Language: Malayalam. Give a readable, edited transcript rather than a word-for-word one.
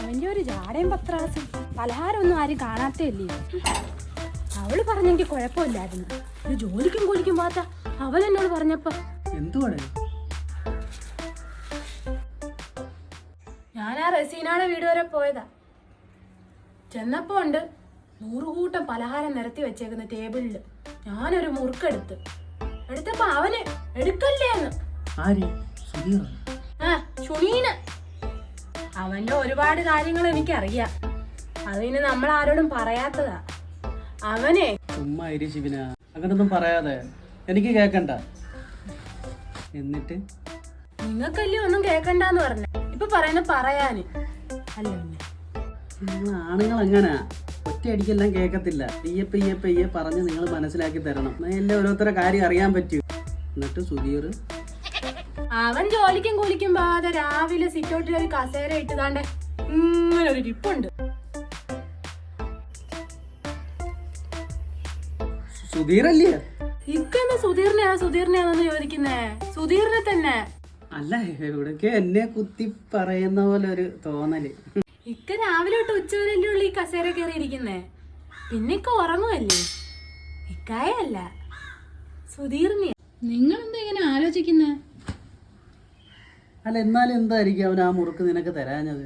അവൻ്റെ ഒരു ജാടയും പത്രാസും പലഹാരമൊന്നും ആരും കാണാത്തല്ലേ. അവള് പറഞ്ഞെങ്കിൽ കുഴപ്പമില്ലായിരുന്നു. ഒരു ജോലിക്കും കൂലിക്കും പോകാത്ത അവൻ എന്നോട് പറഞ്ഞപ്പോ എന്തുവാണ്? ഞാൻ ആ റസീനയുടെ വീട് വരെ പോയതാ. ചെന്നപ്പോ ഉണ്ട് 100 കൂട്ടം പലഹാരം നിരത്തി വെച്ചേക്കുന്ന ടേബിളില്. ഞാനൊരു എടുത്തപ്പോ അവന് എടുക്കല്ലേന്ന്. ഷുണീന്. അവന്റെ ഒരുപാട് കാര്യങ്ങൾ എനിക്കറിയാം. അതിന് നമ്മൾ ആരോടും പറയാത്തതാ. അവനെ ചുമ്മാ ഇരി ശിവന, അങ്ങനൊന്നും പറയാതെ. എനിക്ക് കേക്കണ്ട. എന്നിട്ട് നിങ്ങൾക്കല്ലേ ഒന്നും കേക്കണ്ടെന്ന് പറഞ്ഞ. ഇപ്പൊ പറയുന്ന പറയാന് അല്ലേ? നിങ്ങൾ ആണുങ്ങൾ എങ്ങനാ? ഒറ്റയടിക്കെല്ലാം കേക്കത്തില്ല. പെയ്യെ പറഞ്ഞ് നിങ്ങൾ മനസ്സിലാക്കി തരണം. എല്ലാം ഓരോരുത്തരുടെ കാര്യം അറിയാൻ പറ്റൂ. എന്നിട്ട് സുധീർ അവൻ ജോലിക്കും കൂലിക്കും പോകാതെ രാവിലെ സിറ്റൗട്ടിൽ ഒരു കസേര ഇട്ടുതാണ്ട് ഇങ്ങനെ ഒരു ടിപ്പുണ്ട്. സുധീറല്ലേ? ഇക്കെന്താ സുധീറിനെയാണെന്ന് ചോദിക്കുന്നേ? സുധീറിനെ തന്നെ. അല്ല, എവിടൊക്കെ എന്നെ കുത്തി പറയുന്ന പോലെ ഒരു തോന്നല്. ഇക്ക രാവിലെ തൊട്ട് ഉച്ചവരല്ലേ ഉള്ളു ഈ കസേര കയറിയിരിക്കുന്നേ. പിന്നെ ഇക്ക ഉറങ്ങുമല്ലേ? ഇക്കായല്ല, സുധീറിനെ. നിങ്ങളെന്താ ഇങ്ങനെ ആലോചിക്കുന്നേ? അല്ല, എന്നാലും എന്തായിരിക്കും അവൻ ആ മുറുക്ക് നിനക്ക് തരാഞ്ഞത്?